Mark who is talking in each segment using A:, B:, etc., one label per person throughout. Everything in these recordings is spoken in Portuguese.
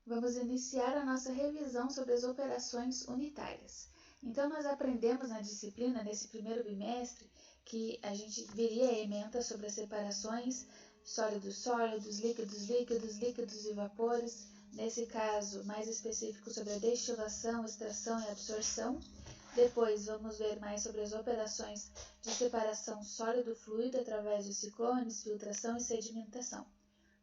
A: Vamos iniciar a nossa revisão sobre as operações unitárias. Então, nós aprendemos na disciplina, nesse primeiro bimestre, que a gente viria a ementa sobre as separações sólidos-sólidos, líquidos-líquidos, líquidos e vapores. Nesse caso, mais específico sobre a destilação, extração e absorção. Depois, vamos ver mais sobre as operações de separação sólido-fluido através dos ciclones, filtração e sedimentação.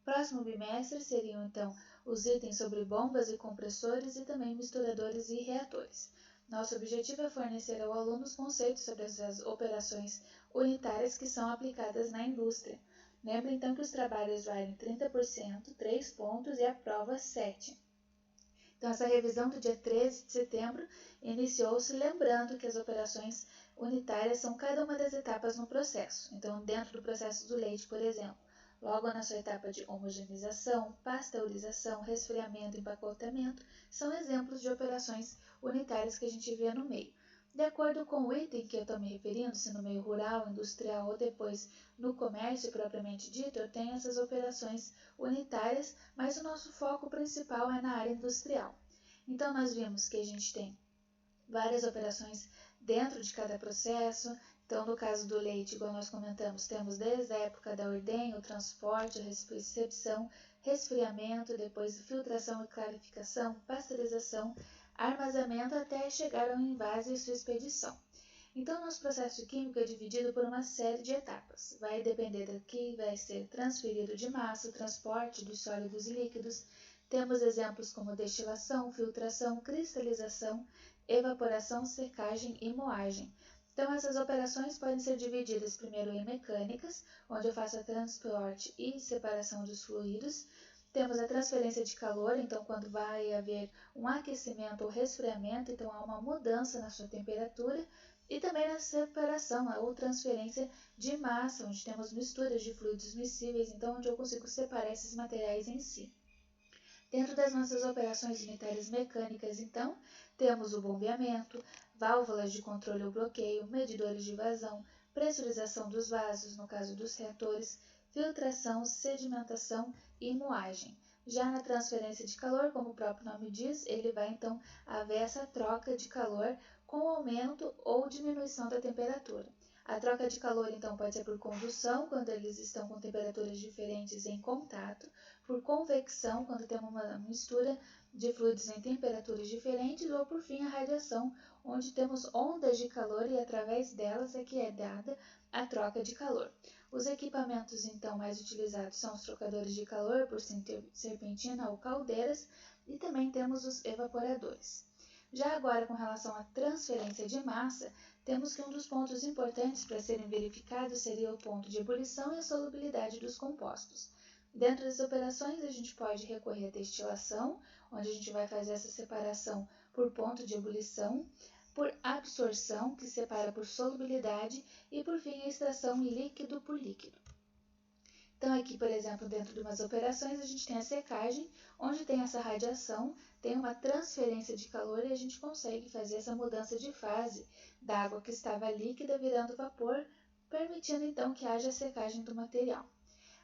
A: Próximo bimestre seriam, então, os itens sobre bombas e compressores e também misturadores e reatores. Nosso objetivo é fornecer ao aluno os conceitos sobre essas operações unitárias que são aplicadas na indústria. Lembre, então, que os trabalhos valem 30%, 3 pontos e a prova 7. Então, essa revisão do dia 13 de setembro iniciou-se lembrando que as operações unitárias são cada uma das etapas no processo. Então, dentro do processo do leite, por exemplo, logo na sua etapa de homogeneização, pasteurização, resfriamento e empacotamento, são exemplos de operações unitárias que a gente vê no meio. De acordo com o item que eu estou me referindo, se no meio rural, industrial ou depois no comércio propriamente dito, eu tenho essas operações unitárias, mas o nosso foco principal é na área industrial. Então, nós vimos que a gente tem várias operações dentro de cada processo. Então, no caso do leite, igual nós comentamos, temos desde a época da ordenha, o transporte, a recepção, resfriamento, depois filtração e clarificação, pasteurização, armazenamento até chegar ao invase e sua expedição. Então, nosso processo químico é dividido por uma série de etapas. Vai depender daqui, vai ser transferido de massa, transporte dos sólidos e líquidos. Temos exemplos como destilação, filtração, cristalização, evaporação, secagem e moagem. Então, essas operações podem ser divididas primeiro em mecânicas, onde eu faço a transporte e separação dos fluidos. Temos a transferência de calor, então quando vai haver um aquecimento ou resfriamento, então há uma mudança na sua temperatura. E também na separação ou transferência de massa, onde temos misturas de fluidos miscíveis, então onde eu consigo separar esses materiais em si. Dentro das nossas operações unitárias mecânicas, então, temos o bombeamento, válvulas de controle ou bloqueio, medidores de vazão, pressurização dos vasos, no caso dos reatores, filtração, sedimentação e moagem. Já na transferência de calor, como o próprio nome diz, ele vai então haver essa troca de calor com aumento ou diminuição da temperatura. A troca de calor, então, pode ser por condução, quando eles estão com temperaturas diferentes em contato, por convecção, quando temos uma mistura de fluidos em temperaturas diferentes, ou por fim a radiação, onde temos ondas de calor e através delas é que é dada a troca de calor. Os equipamentos, então, mais utilizados são os trocadores de calor por serpentina ou caldeiras, e também temos os evaporadores. Já agora, com relação à transferência de massa, temos que um dos pontos importantes para serem verificados seria o ponto de ebulição e a solubilidade dos compostos. Dentro das operações, a gente pode recorrer à destilação, onde a gente vai fazer essa separação por ponto de ebulição, por absorção, que separa por solubilidade, e por fim a extração líquido por líquido. Então, aqui, por exemplo, dentro de umas operações, a gente tem a secagem, onde tem essa radiação, tem uma transferência de calor e a gente consegue fazer essa mudança de fase da água que estava líquida virando vapor, permitindo então que haja secagem do material.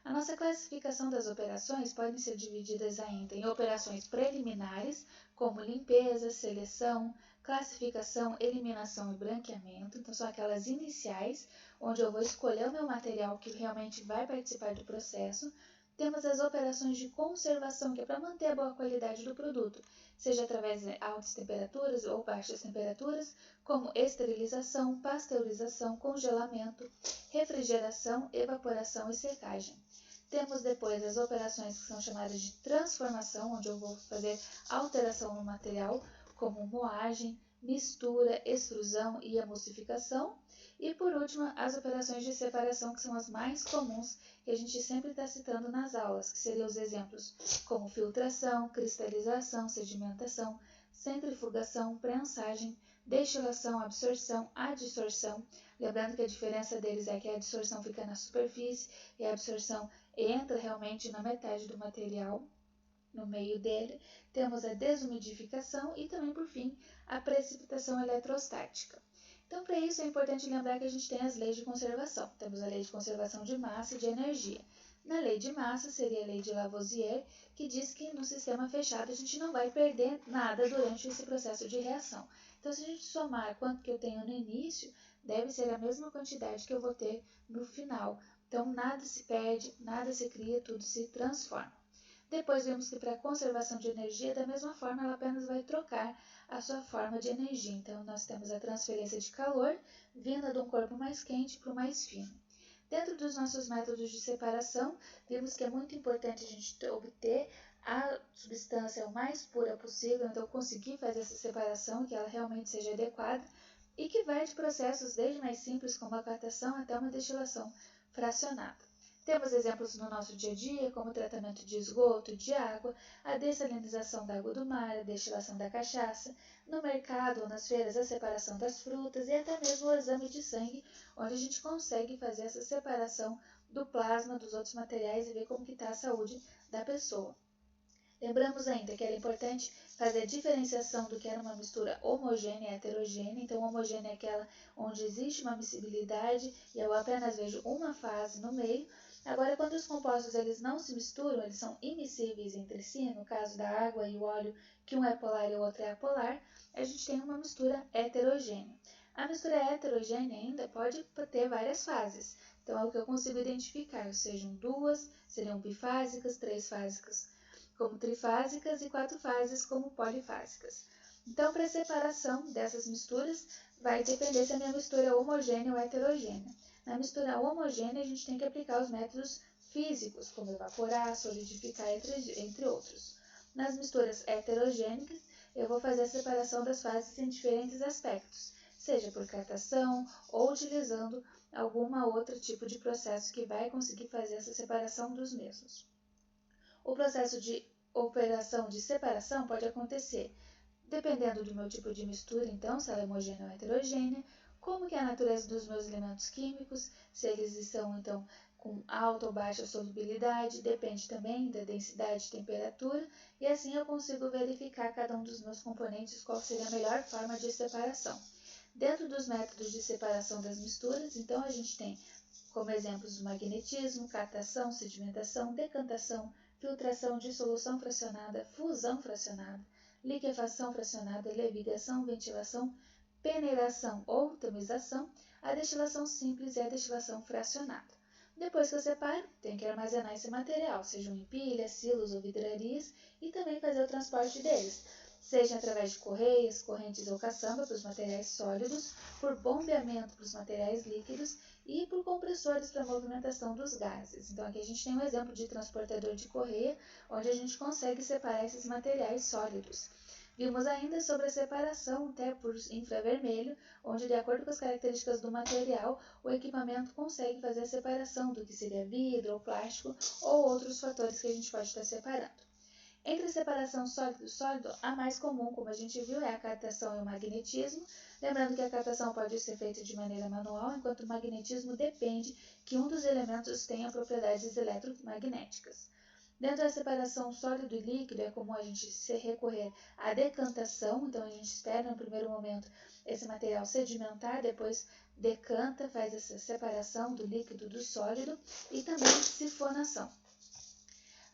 A: A nossa classificação das operações pode ser divididas ainda em operações preliminares, como limpeza, seleção, classificação, eliminação e branqueamento. Então, são aquelas iniciais, onde eu vou escolher o meu material que realmente vai participar do processo. Temos as operações de conservação, que é para manter a boa qualidade do produto, seja através de altas temperaturas ou baixas temperaturas, como esterilização, pasteurização, congelamento, refrigeração, evaporação e secagem. Temos depois as operações que são chamadas de transformação, onde eu vou fazer alteração no material, como moagem, mistura, extrusão e emulsificação. E por último, as operações de separação, que são as mais comuns, que a gente sempre está citando nas aulas, que seriam os exemplos como filtração, cristalização, sedimentação, centrifugação, prensagem, destilação, absorção, adsorção. Lembrando que a diferença deles é que a adsorção fica na superfície e a absorção entra realmente na metade do material, no meio dele. Temos a desumidificação e também, por fim, a precipitação eletrostática. Então, para isso é importante lembrar que a gente tem as leis de conservação. Temos a lei de conservação de massa e de energia. Na lei de massa, seria a lei de Lavoisier, que diz que no sistema fechado a gente não vai perder nada durante esse processo de reação. Então, se a gente somar quanto que eu tenho no início, deve ser a mesma quantidade que eu vou ter no final. Então, nada se perde, nada se cria, tudo se transforma. Depois vimos que para a conservação de energia, da mesma forma, ela apenas vai trocar a sua forma de energia. Então, nós temos a transferência de calor vinda de um corpo mais quente para o mais fino. Dentro dos nossos métodos de separação, vimos que é muito importante a gente obter a substância o mais pura possível, então conseguir fazer essa separação, que ela realmente seja adequada, e que vai de processos desde mais simples, como a catação, até uma destilação fracionada. Temos exemplos no nosso dia a dia, como o tratamento de esgoto, de água, a dessalinização da água do mar, a destilação da cachaça, no mercado ou nas feiras a separação das frutas e até mesmo o exame de sangue, onde a gente consegue fazer essa separação do plasma dos outros materiais e ver como está a saúde da pessoa. Lembramos ainda que era importante fazer a diferenciação do que era uma mistura homogênea e heterogênea. Então, homogênea é aquela onde existe uma miscibilidade e eu apenas vejo uma fase no meio. Agora, quando os compostos eles não se misturam, eles são imiscíveis entre si, no caso da água e o óleo, que um é polar e o outro é apolar, a gente tem uma mistura heterogênea. A mistura heterogênea ainda pode ter várias fases. Então, é o que eu consigo identificar, sejam duas, seriam bifásicas, trifásicas como trifásicas e quatro fases como polifásicas. Então, para a separação dessas misturas, vai depender se a minha mistura é homogênea ou heterogênea. Na mistura homogênea, a gente tem que aplicar os métodos físicos, como evaporar, solidificar, entre outros. Nas misturas heterogênicas, eu vou fazer a separação das fases em diferentes aspectos, seja por catação ou utilizando alguma outro tipo de processo que vai conseguir fazer essa separação dos mesmos. O processo de operação de separação pode acontecer dependendo do meu tipo de mistura, então, se ela é homogênea ou heterogênea, como que é a natureza dos meus elementos químicos, se eles estão, então, com alta ou baixa solubilidade, depende também da densidade e temperatura, e assim eu consigo verificar cada um dos meus componentes qual seria a melhor forma de separação. Dentro dos métodos de separação das misturas, então, a gente tem como exemplos o magnetismo, catação, sedimentação, decantação, filtração, dissolução fracionada, fusão fracionada, liquefação fracionada, levigação, ventilação, peneiração ou tamização, a destilação simples e a destilação fracionada. Depois que eu separo, tenho que armazenar esse material, sejam em pilhas, silos ou vidrarias, e também fazer o transporte deles, seja através de correias, correntes ou caçamba para os materiais sólidos, por bombeamento para os materiais líquidos e por compressores para a movimentação dos gases. Então, aqui a gente tem um exemplo de transportador de correia, onde a gente consegue separar esses materiais sólidos. Vimos ainda sobre a separação até por infravermelho, onde, de acordo com as características do material, o equipamento consegue fazer a separação do que seria vidro ou plástico ou outros fatores que a gente pode estar separando. Entre a separação sólido-sólido, a mais comum, como a gente viu, é a catação e o magnetismo. Lembrando que a catação pode ser feita de maneira manual, enquanto o magnetismo depende que um dos elementos tenha propriedades eletromagnéticas. Dentro da separação sólido e líquido, é comum a gente recorrer à decantação, então a gente espera no primeiro momento esse material sedimentar, depois decanta, faz essa separação do líquido do sólido, e também sifonação.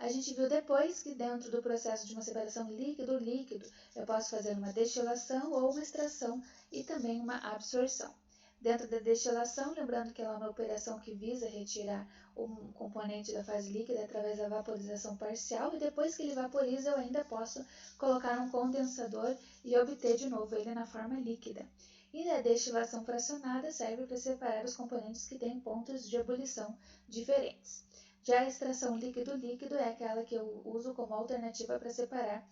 A: A gente viu depois que dentro do processo de uma separação líquido-líquido, eu posso fazer uma destilação ou uma extração e também uma absorção. Dentro da destilação, lembrando que ela é uma operação que visa retirar um componente da fase líquida através da vaporização parcial, e depois que ele vaporiza, eu ainda posso colocar um condensador e obter de novo ele na forma líquida. E a destilação fracionada serve para separar os componentes que têm pontos de ebulição diferentes. Já a extração líquido-líquido é aquela que eu uso como alternativa para separar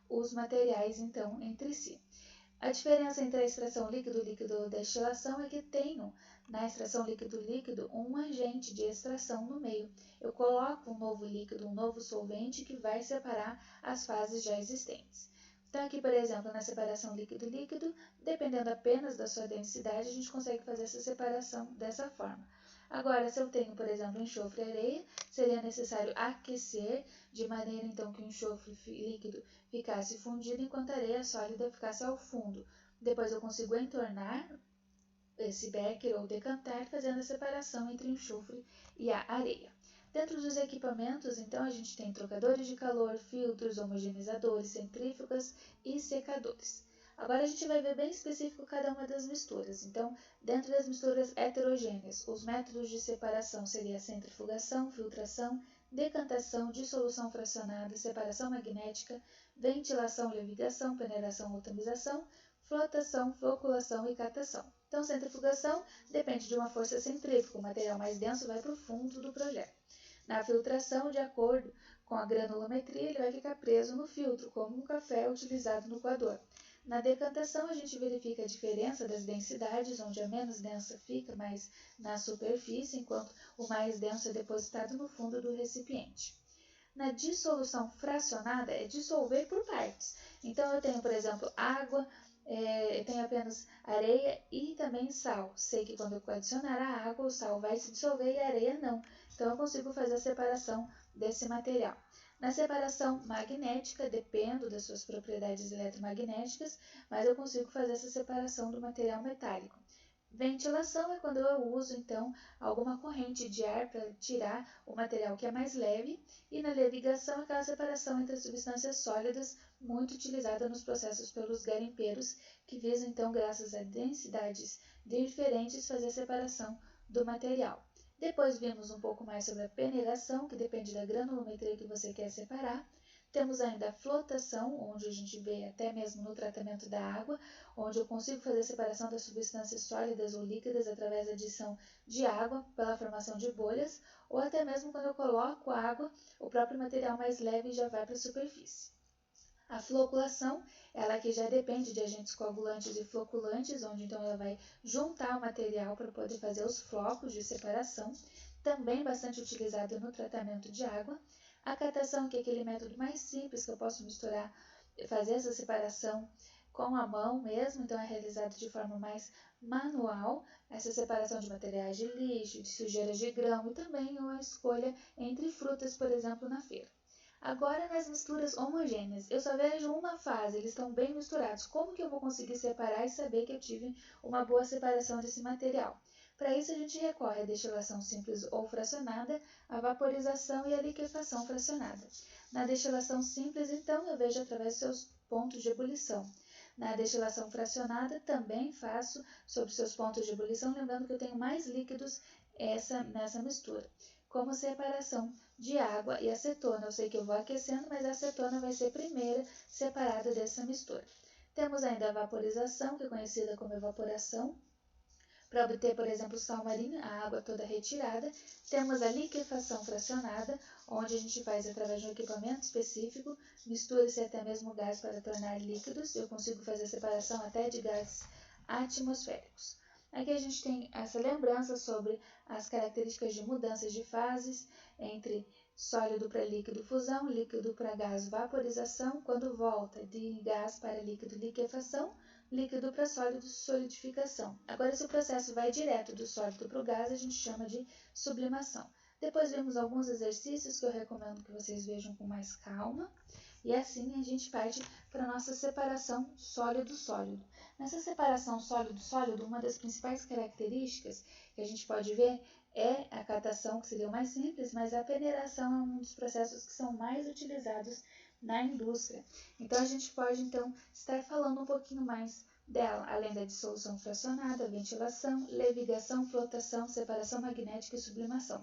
A: os materiais, então, entre si. A diferença entre a extração líquido-líquido e a destilação é que tenho, na extração líquido-líquido, um agente de extração no meio. Eu coloco um novo líquido, um novo solvente que vai separar as fases já existentes. Então, aqui, por exemplo, na separação líquido-líquido, dependendo apenas da sua densidade, a gente consegue fazer essa separação dessa forma. Agora, se eu tenho, por exemplo, enxofre e areia, seria necessário aquecer, de maneira então que o enxofre líquido ficasse fundido enquanto a areia sólida ficasse ao fundo. Depois eu consigo entornar esse becker ou decantar, fazendo a separação entre o enxofre e a areia. Dentro dos equipamentos, então, a gente tem trocadores de calor, filtros, homogeneizadores, centrífugas e secadores. Agora a gente vai ver bem específico cada uma das misturas. Então, dentro das misturas heterogêneas, os métodos de separação seriam centrifugação, filtração, decantação, dissolução fracionada, separação magnética, ventilação, levigação, peneiração ou tamização, flotação, floculação e catação. Então, centrifugação depende de uma força centrífuga, o material mais denso vai para o fundo do projeto. Na filtração, de acordo com a granulometria, ele vai ficar preso no filtro, como o café utilizado no coador. Na decantação, a gente verifica a diferença das densidades, onde a menos densa fica mais na superfície, enquanto o mais denso é depositado no fundo do recipiente. Na dissolução fracionada, é dissolver por partes. Então, eu tenho, por exemplo, água, eu tenho apenas areia e também sal. Sei que quando eu adicionar a água, o sal vai se dissolver e a areia não. Então, eu consigo fazer a separação desse material. Na separação magnética, dependo das suas propriedades eletromagnéticas, mas eu consigo fazer essa separação do material metálico. Ventilação é quando eu uso, então, alguma corrente de ar para tirar o material que é mais leve, e na levigação, aquela separação entre as substâncias sólidas, muito utilizada nos processos pelos garimpeiros, que visam, então, graças a densidades diferentes, fazer a separação do material. Depois vimos um pouco mais sobre a peneiração, que depende da granulometria que você quer separar. Temos ainda a flotação, onde a gente vê até mesmo no tratamento da água, onde eu consigo fazer a separação das substâncias sólidas ou líquidas através da adição de água pela formação de bolhas, ou até mesmo quando eu coloco a água, o próprio material mais leve já vai para a superfície. A floculação, ela que já depende de agentes coagulantes e floculantes, onde então ela vai juntar o material para poder fazer os flocos de separação, também bastante utilizada no tratamento de água. A catação, que é aquele método mais simples que eu posso misturar, fazer essa separação com a mão mesmo, então é realizado de forma mais manual, essa separação de materiais de lixo, de sujeiras de grão e também uma escolha entre frutas, por exemplo, na feira. Agora, nas misturas homogêneas, eu só vejo uma fase, eles estão bem misturados. Como que eu vou conseguir separar e saber que eu tive uma boa separação desse material? Para isso, a gente recorre à destilação simples ou fracionada, à vaporização e à liquefação fracionada. Na destilação simples, então, eu vejo através dos seus pontos de ebulição. Na destilação fracionada, também faço sobre seus pontos de ebulição, lembrando que eu tenho mais líquidos nessa mistura. Como separação de água e acetona. Eu sei que eu vou aquecendo, mas a acetona vai ser primeira separada dessa mistura. Temos ainda a vaporização, que é conhecida como evaporação, para obter, por exemplo, sal marinho, a água toda retirada. Temos a liquefação fracionada, onde a gente faz através de um equipamento específico, mistura-se até mesmo gás para tornar líquidos. Eu consigo fazer a separação até de gases atmosféricos. Aqui a gente tem essa lembrança sobre as características de mudanças de fases entre sólido para líquido fusão, líquido para gás vaporização, quando volta de gás para líquido liquefação, líquido para sólido solidificação. Agora, se o processo vai direto do sólido para o gás, a gente chama de sublimação. Depois vemos alguns exercícios que eu recomendo que vocês vejam com mais calma. E assim a gente parte para a nossa separação sólido-sólido. Nessa separação sólido-sólido, uma das principais características que a gente pode ver é a catação, que seria o mais simples, mas a peneiração é um dos processos que são mais utilizados na indústria. Então, a gente pode, estar falando um pouquinho mais dela, além da dissolução fracionada, ventilação, levigação, flotação, separação magnética e sublimação.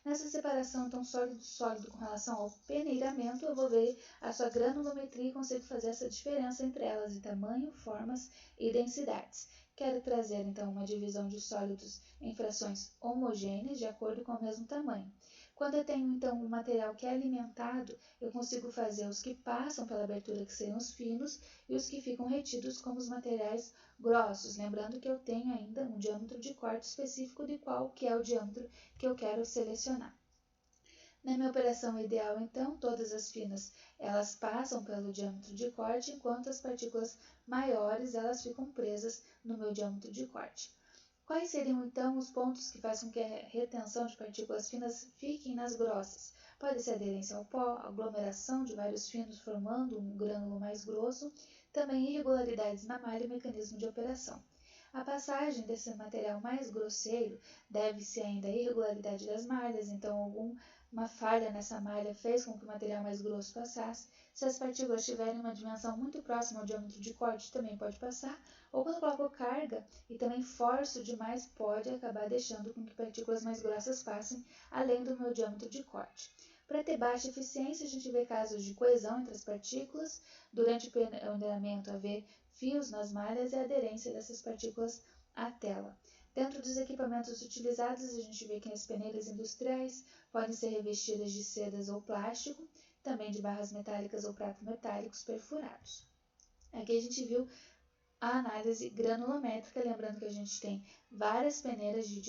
A: Nessa separação, então, sólido-sólido com relação ao peneiramento, eu vou ver a sua granulometria e consigo fazer essa diferença entre elas em tamanho, formas e densidades. Quero trazer, então, uma divisão de sólidos em frações homogêneas, de acordo com o mesmo tamanho. Quando eu tenho, então, um material que é alimentado, eu consigo fazer os que passam pela abertura, que seriam os finos, e os que ficam retidos como os materiais grossos, lembrando que eu tenho ainda um diâmetro de corte específico de qual que é o diâmetro que eu quero selecionar. Na minha operação ideal, então, todas as finas elas passam pelo diâmetro de corte, enquanto as partículas maiores elas ficam presas no meu diâmetro de corte. Quais seriam, então, os pontos que fazem com que a retenção de partículas finas fiquem nas grossas? Pode ser aderência ao pó, aglomeração de vários finos formando um grânulo mais grosso, também irregularidades na malha e mecanismo de operação. A passagem desse material mais grosseiro deve-se ainda à irregularidade das malhas, então algum uma falha nessa malha fez com que o material mais grosso passasse. Se as partículas tiverem uma dimensão muito próxima ao diâmetro de corte, também pode passar. Ou quando eu coloco carga e também forço demais, pode acabar deixando com que partículas mais grossas passem além do meu diâmetro de corte. Para ter baixa eficiência, a gente vê casos de coesão entre as partículas, durante o peneiramento haver fios nas malhas e a aderência dessas partículas à tela. Dentro dos equipamentos utilizados, a gente vê que as peneiras industriais podem ser revestidas de sedas ou plástico, também de barras metálicas ou pratos metálicos perfurados. Aqui a gente viu a análise granulométrica, lembrando que a gente tem várias peneiras de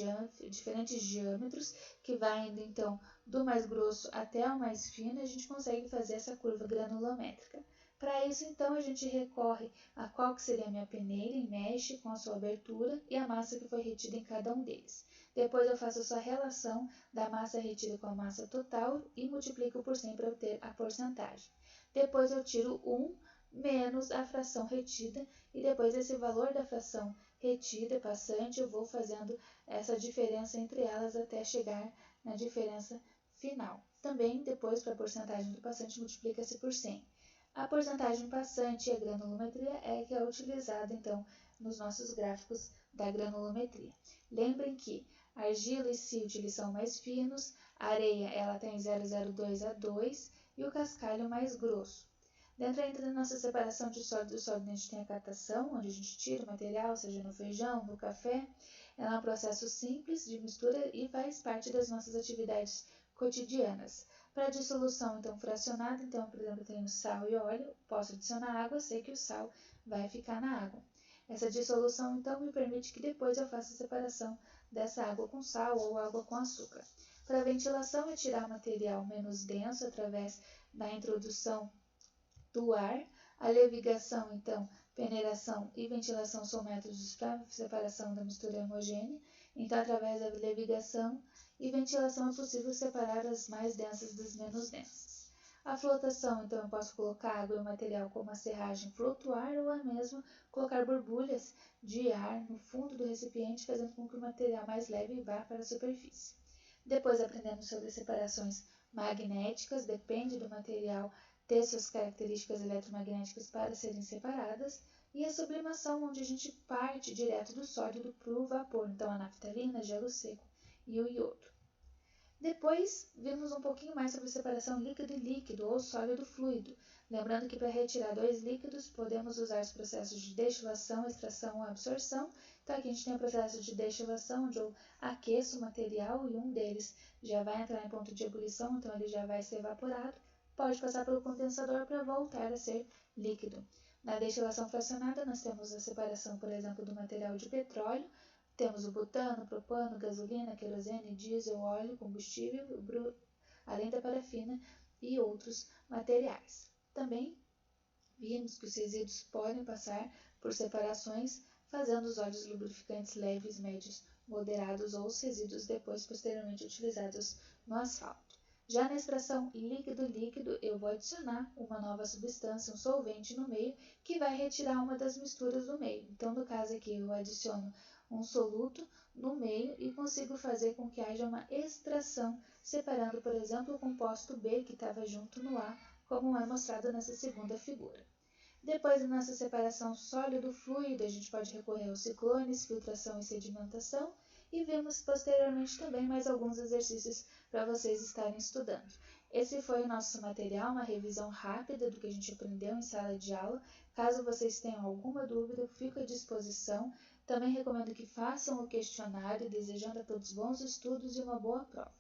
A: diferentes diâmetros, que vai indo então do mais grosso até o mais fino, e a gente consegue fazer essa curva granulométrica. Para isso, então, a gente recorre a qual que seria a minha peneira e mexe com a sua abertura e a massa que foi retida em cada um deles. Depois eu faço a sua relação da massa retida com a massa total e multiplico por 100 para obter a porcentagem. Depois eu tiro 1 menos a fração retida e depois esse valor da fração retida passante eu vou fazendo essa diferença entre elas até chegar na diferença final. Também depois para a porcentagem do passante multiplica-se por 100. A porcentagem passante e a granulometria é que é utilizada então nos nossos gráficos da granulometria. Lembrem que argila e silt eles são mais finos, a areia ela tem 0,02 a 2 e o cascalho mais grosso. Dentro ainda da nossa separação de sólido, a gente tem a catação, onde a gente tira o material, seja no feijão, no café. Ela é um processo simples de mistura e faz parte das nossas atividades cotidianas. Para a dissolução, então, fracionada, então, por exemplo, eu tenho sal e óleo, posso adicionar água, sei que o sal vai ficar na água. Essa dissolução, então, me permite que depois eu faça a separação dessa água com sal ou água com açúcar. Para a ventilação, é tirar o material menos denso através da introdução do ar. A levigação, então, peneiração e ventilação são métodos para separação da mistura homogênea. Então, através da levigação e ventilação é possível separar as mais densas das menos densas. A flotação, então, eu posso colocar água e o material como a serragem flutuar ou a mesmo colocar borbulhas de ar no fundo do recipiente, fazendo com que o material mais leve vá para a superfície. Depois aprendemos sobre separações magnéticas, depende do material ter suas características eletromagnéticas para serem separadas, e a sublimação, onde a gente parte direto do sólido para o vapor, então a naftalina, gelo seco e o iodo. Depois, vimos um pouquinho mais sobre separação líquido e líquido, ou sólido-fluido. Lembrando que para retirar dois líquidos, podemos usar os processos de destilação, extração ou absorção. Então, aqui a gente tem o processo de destilação, onde eu aqueço o material e um deles já vai entrar em ponto de ebulição, então ele já vai ser evaporado. Pode passar pelo condensador para voltar a ser líquido. Na destilação fracionada, nós temos a separação, por exemplo, do material de petróleo. Temos o butano, propano, gasolina, querosene, diesel, óleo, combustível, além da parafina e outros materiais. Também vimos que os resíduos podem passar por separações, fazendo os óleos lubrificantes leves, médios, moderados ou os resíduos depois posteriormente utilizados no asfalto. Já na extração líquido-líquido, eu vou adicionar uma nova substância, um solvente no meio, que vai retirar uma das misturas do meio. Então, no caso aqui, eu adiciono um soluto no meio e consigo fazer com que haja uma extração, separando, por exemplo, o composto B que estava junto no A, como é mostrado nessa segunda figura. Depois da nossa separação sólido-fluido, a gente pode recorrer aos ciclones, filtração e sedimentação, e vimos posteriormente também mais alguns exercícios para vocês estarem estudando. Esse foi o nosso material, uma revisão rápida do que a gente aprendeu em sala de aula. Caso vocês tenham alguma dúvida, eu fico à disposição. Também recomendo que façam o questionário, desejando a todos bons estudos e uma boa prova.